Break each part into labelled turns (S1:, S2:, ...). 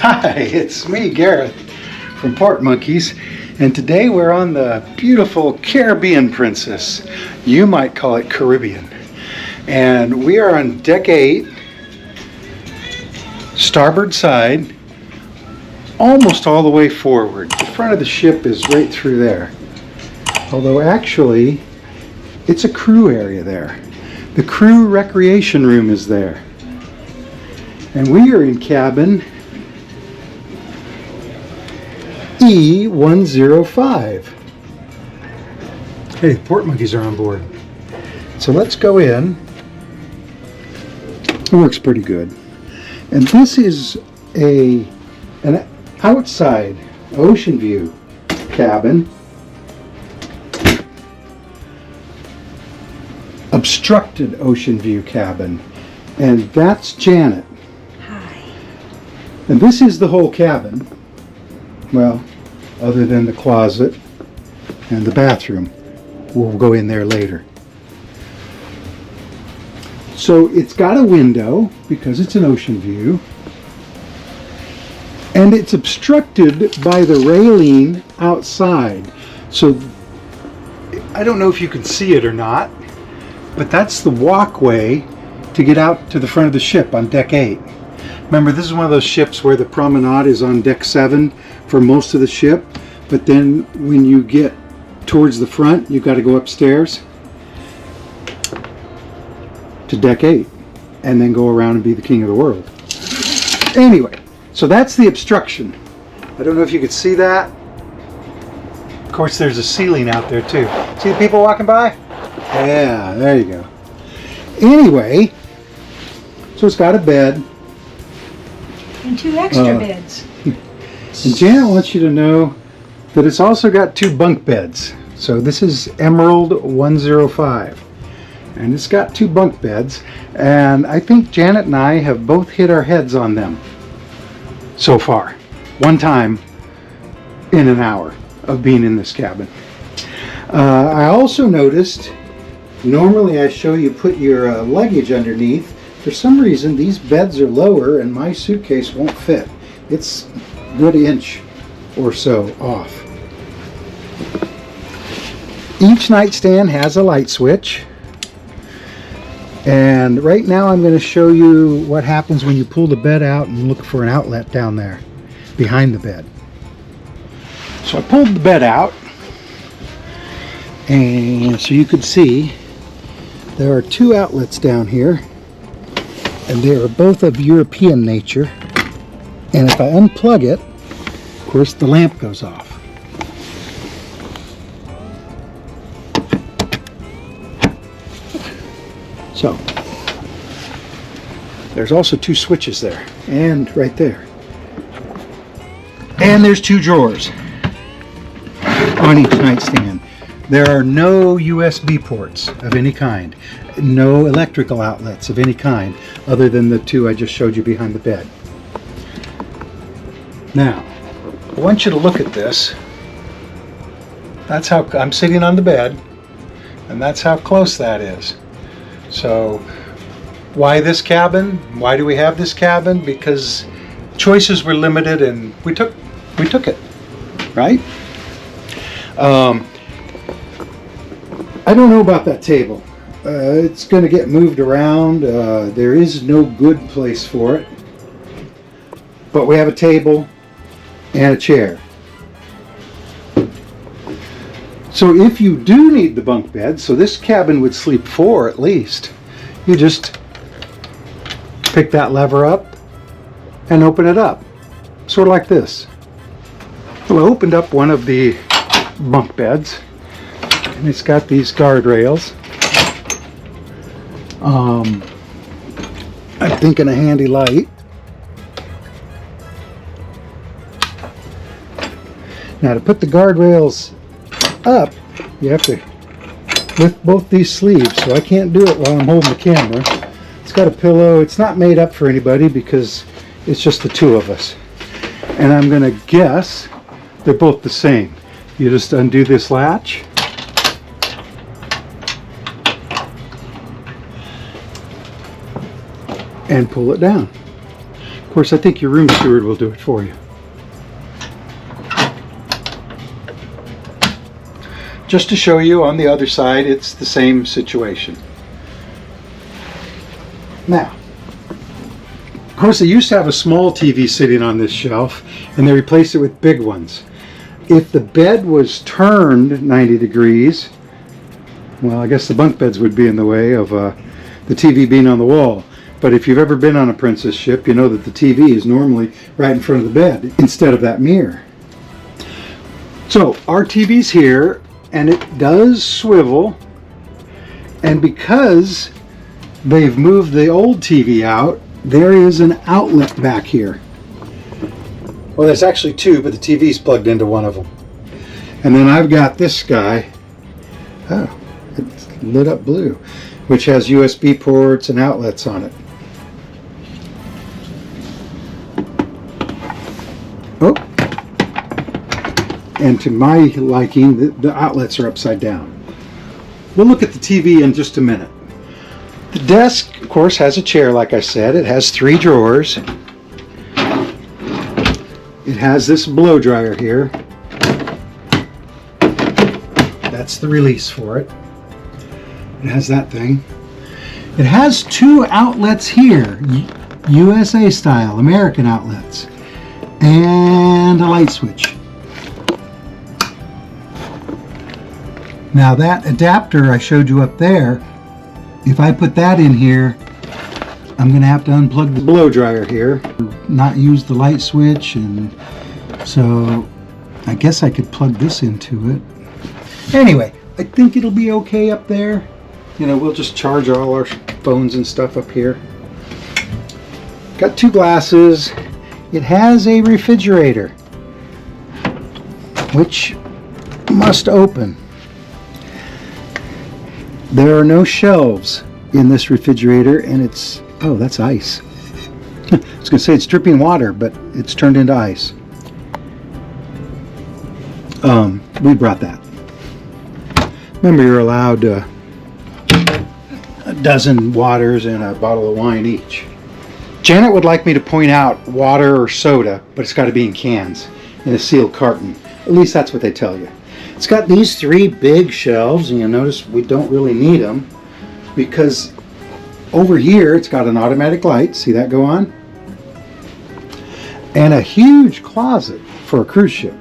S1: Hi, it's me, Gareth, from Port Monkeys, and today we're on the beautiful Caribbean Princess. You might call it Caribbean. And we are on deck 8, starboard side, almost all the way forward. The front of the ship is right through there. Although actually, it's a crew area there. The crew recreation room is there. And we are in cabin E105. Hey, the Port Monkeys are on board. So let's go in. It works pretty good. And this is an outside Oceanview cabin. Obstructed Oceanview cabin. And that's Janet.
S2: Hi.
S1: And this is the whole cabin. Well, other than the closet and the bathroom. We'll go in there later. So it's got a window because it's an ocean view. And it's obstructed by the railing outside. So I don't know if you can see it or not, but that's the walkway to get out to the front of the ship on deck 8. Remember, this is one of those ships where the promenade is on deck 7 for most of the ship, but then when you get towards the front, you've got to go upstairs to deck 8 and then go around and be the king of the world. Anyway, so that's the obstruction. I don't know if you could see that. Of course, there's a ceiling out there too. See the people walking by? Yeah, there you go. Anyway, so it's got a bed.
S2: And 2 extra beds.
S1: And Janet wants you to know that it's also got 2 bunk beds. So this is Emerald 105. And it's got 2 bunk beds. And I think Janet and I have both hit our heads on them so far. One time in an hour of being in this cabin. I also noticed, normally I show you put your luggage underneath. For some reason these beds are lower and my suitcase won't fit. It's a good inch or so off. Each nightstand has a light switch. And right now I'm going to show you what happens when you pull the bed out and look for an outlet down there behind the bed. So I pulled the bed out, and so you can see there are 2 outlets down here, and they are both of European nature. And if I unplug it, of course the lamp goes off. So there's also 2 switches there, and right there. And there's 2 drawers on each nightstand. There are no USB ports of any kind, no electrical outlets of any kind, other than the 2 I just showed you behind the bed. Now, I want you to look at this. That's how I'm sitting on the bed, and that's how close that is. So, why this cabin? Why do we have this cabin? Because choices were limited, and we took it, right? I don't know about that table. It's going to get moved around. There is no good place for it. But we have a table and a chair. So if you do need the bunk bed, so this cabin would sleep 4 at least, you just pick that lever up and open it up. Sort of like this. Well, I opened up one of the bunk beds, and it's got these guardrails. I'm thinking a handy light. Now to put the guardrails up, you have to lift both these sleeves, so I can't do it while I'm holding the camera. It's got a pillow. It's not made up for anybody because it's just the 2 of us. And I'm going to guess they're both the same. You just undo this latch. And pull it down. Of course, I think your room steward will do it for you. Just to show you, on the other side, it's the same situation. Now, of course, they used to have a small TV sitting on this shelf, and they replaced it with big ones. If the bed was turned 90 degrees, well, I guess the bunk beds would be in the way of the TV being on the wall. But if you've ever been on a princess ship, you know that the TV is normally right in front of the bed instead of that mirror. So our TV's here, and it does swivel, and because they've moved the old TV out, there is an outlet back here. Well, there's actually two, but the TV's plugged into one of them. And then I've got this guy, oh, it's lit up blue, which has USB ports and outlets on it. Oh, and to my liking, the outlets are upside down. We'll look at the TV in just a minute. The desk, of course, has a chair, like I said. It has 3 drawers. It has this blow dryer here. That's the release for it. It has that thing. It has 2 outlets here, USA style, American outlets, and a light switch. Now that adapter I showed you up there, if I put that in here, I'm going to have to unplug the blow dryer here, not use the light switch, and so I guess I could plug this into it. Anyway, I think it'll be okay up there. You know, we'll just charge all our phones and stuff up here. Got 2 glasses. It has a refrigerator, which must open. There are no shelves in this refrigerator, and it's, oh, that's ice. I was going to say it's dripping water, but it's turned into ice. We brought that. Remember, you're allowed a dozen waters and a bottle of wine each. Janet would like me to point out water or soda, but it's got to be in cans, in a sealed carton. At least that's what they tell you. It's got these 3 big shelves, and you'll notice we don't really need them because over here it's got an automatic light. See that go on? And a huge closet for a cruise ship.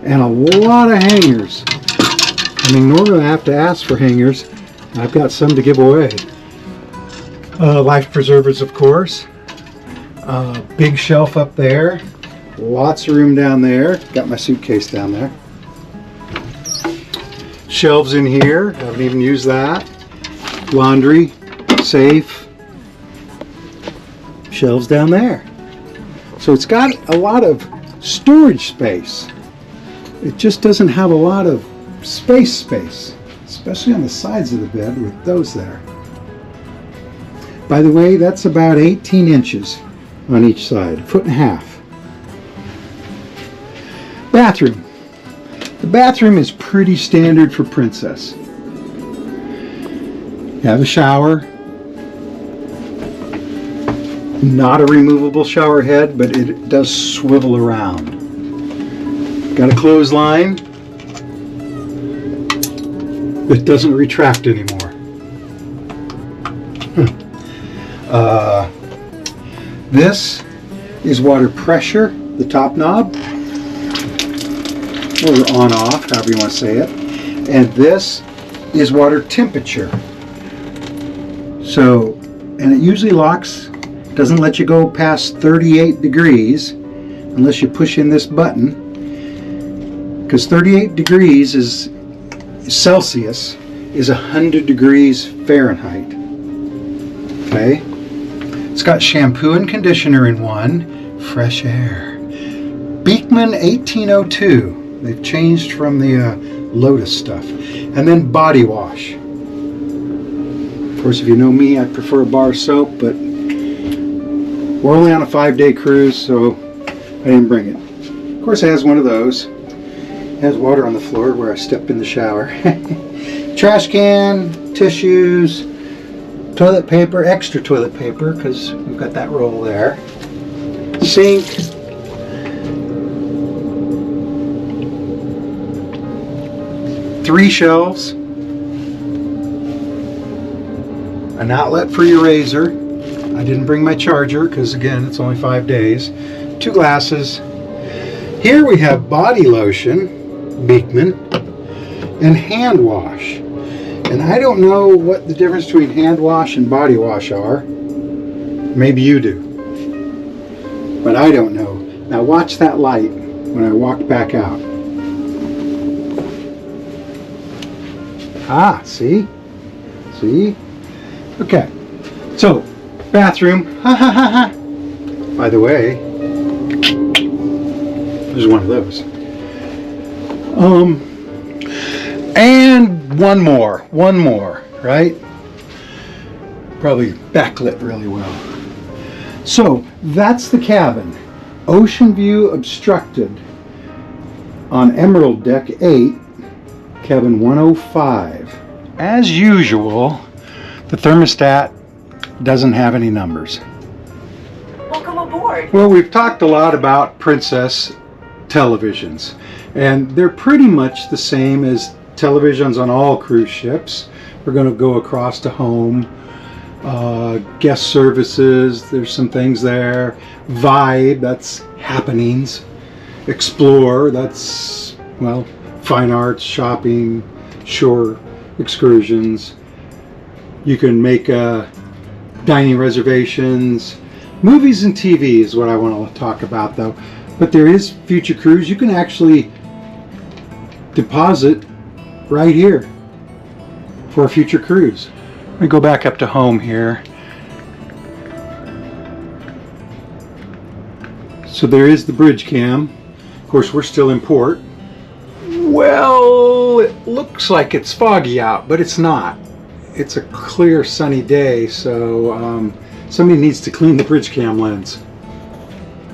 S1: And a lot of hangers. I mean, normally I have to ask for hangers. I've got some to give away. Life preservers, of course. Big shelf up there. Lots of room down there. Got my suitcase down there. Shelves in here. Haven't even used that. Laundry. Safe. Shelves down there. So it's got a lot of storage space. It just doesn't have a lot of space, especially on the sides of the bed with those there. By the way, that's about 18 inches on each side, 1.5 feet. Bathroom. The bathroom is pretty standard for Princess. You have a shower. Not a removable shower head, but it does swivel around. Got a clothesline that doesn't retract anymore. This is water pressure, the top knob, or on off, however you want to say it. And this is water temperature. So, and it usually locks, doesn't let you go past 38 degrees unless you push in this button, because 38 degrees is Celsius is 100 degrees Fahrenheit. Okay, it's got shampoo and conditioner in one. Fresh air. Beekman 1802. They've changed from the Lotus stuff. And then body wash. Of course, if you know me, I prefer bar soap, but we're only on a 5-day cruise, so I didn't bring it. Of course, it has one of those. It has water on the floor where I step in the shower. Trash can, tissues, toilet paper, extra toilet paper, because we've got that roll there. sink, three shelves, an outlet for your razor. I didn't bring my charger because again it's only 5 days. 2 glasses. Here we have body lotion, Beekman, and hand wash. And I don't know what the difference between hand wash and body wash are. Maybe you do. But I don't know. Now watch that light when I walk back out. Ah, see? See? Okay. So, bathroom. Ha ha ha ha. By the way, there's one of those. And one more, right? Probably backlit really well. So that's the cabin. Oceanview Obstructed on Emerald Deck 8, cabin 105. As usual, the thermostat doesn't have any numbers.
S2: Welcome aboard.
S1: Well, we've talked a lot about Princess televisions, and they're pretty much the same as televisions on all cruise ships. We're going to go across to home, guest services, there's some things there, vibe, that's happenings, explore, that's, well, fine arts, shopping, shore excursions. You can make dining reservations. Movies and TV is what I want to talk about though. But there is Future Cruise. You can actually deposit right here for a future cruise. Let me go back up to home here. So there is the bridge cam. Of course, we're still in port. Well, it looks like it's foggy out, but it's not. It's a clear sunny day, so somebody needs to clean the bridge cam lens.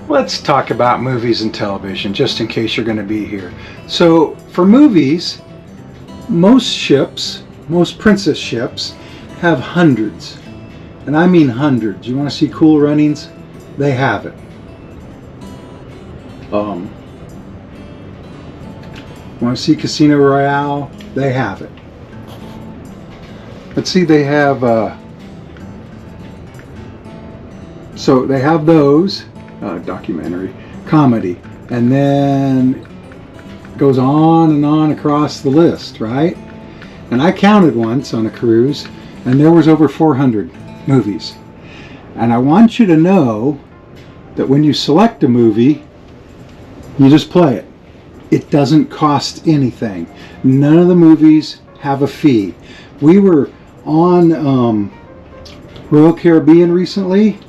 S1: Let's talk about movies and television, just in case you're going to be here. So for movies, most ships, most Princess ships, have hundreds. And I mean hundreds. You want to see Cool Runnings? They have it. Want to see Casino Royale? They have it. Let's see, they have, so they have those, documentary, comedy, and then goes on and on across the list, right? And I counted once on a cruise, and there was over 400 movies. And I want you to know that when you select a movie, you just play it. It doesn't cost anything. None of the movies have a fee. We were on Royal Caribbean recently,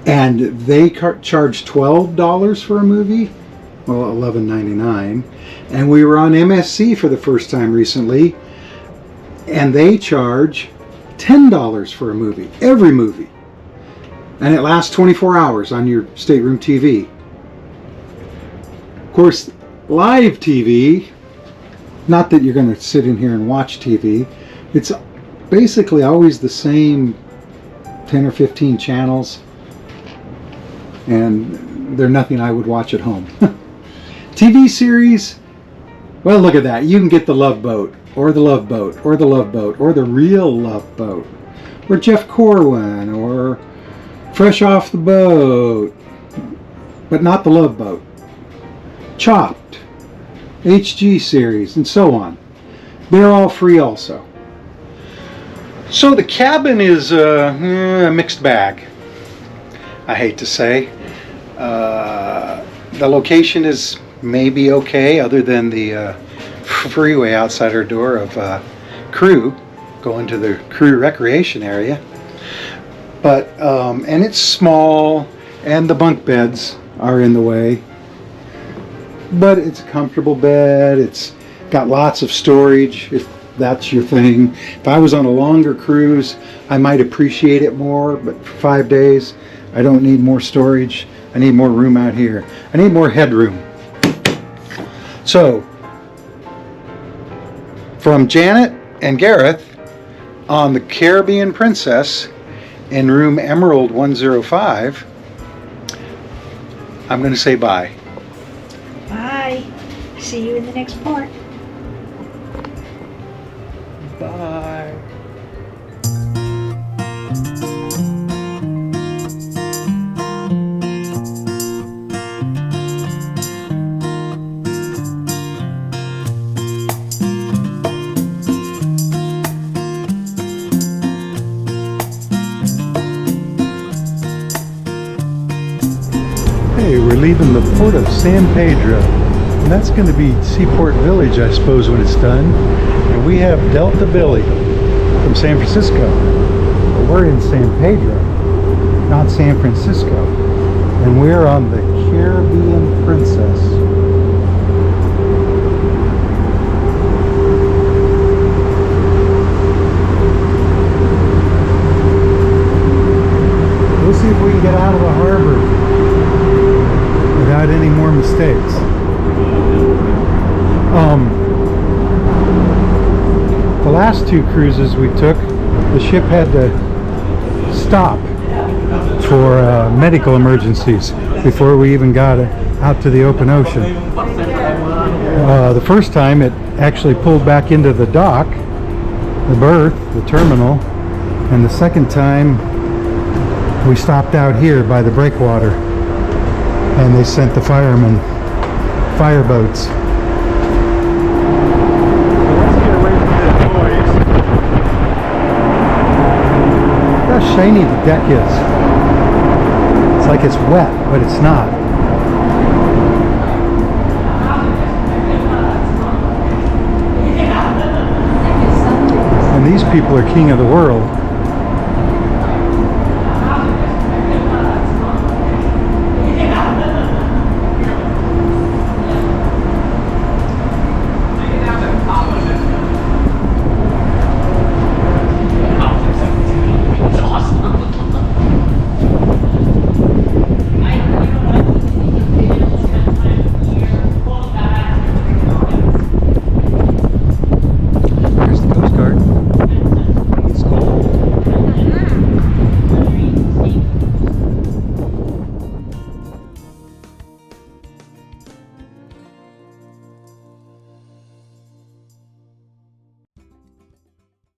S1: and they charged $12 for a movie, well, $11.99. And we were on MSC for the first time recently, and they charge $10 for a movie, every movie, and it lasts 24 hours on your stateroom TV. Of course, live TV, not that you're going to sit in here and watch TV, it's basically always the same 10 or 15 channels, and they're nothing I would watch at home. TV series, well, look at that. You can get The Love Boat, or The Love Boat, or The Love Boat, or The Real Love Boat, or Jeff Corwin, or Fresh Off the Boat, but not The Love Boat. Chopped, HG series, and so on. They're all free also. So the cabin is a mixed bag, I hate to say. The location is maybe okay, other than the freeway outside our door of crew, going to the crew recreation area. But, and it's small, and the bunk beds are in the way. But it's a comfortable bed, it's got lots of storage, if that's your thing. If I was on a longer cruise, I might appreciate it more, but for 5 days, I don't need more storage. I need more room out here. I need more headroom. So, from Janet and Gareth on the Caribbean Princess, in room Emerald 105, I'm going to say bye.
S3: Bye. See you in the next part.
S1: Bye. Hey, we're leaving the port of San Pedro, and that's going to be Seaport Village, I suppose, when it's done. And we have Delta Billy from San Francisco. But we're in San Pedro, not San Francisco, and we're on the Caribbean Princess. We'll see if we can get out of the harbor without any more mistakes. The last two cruises we took, the ship had to stop for medical emergencies before we even got out to the open ocean. The first time it actually pulled back into the dock, the berth, the terminal, and the second time we stopped out here by the breakwater. And they sent the firemen fireboats. Let's get away from this noise. Look how shiny the deck is. It's like it's wet, but it's not. And these people are king of the world.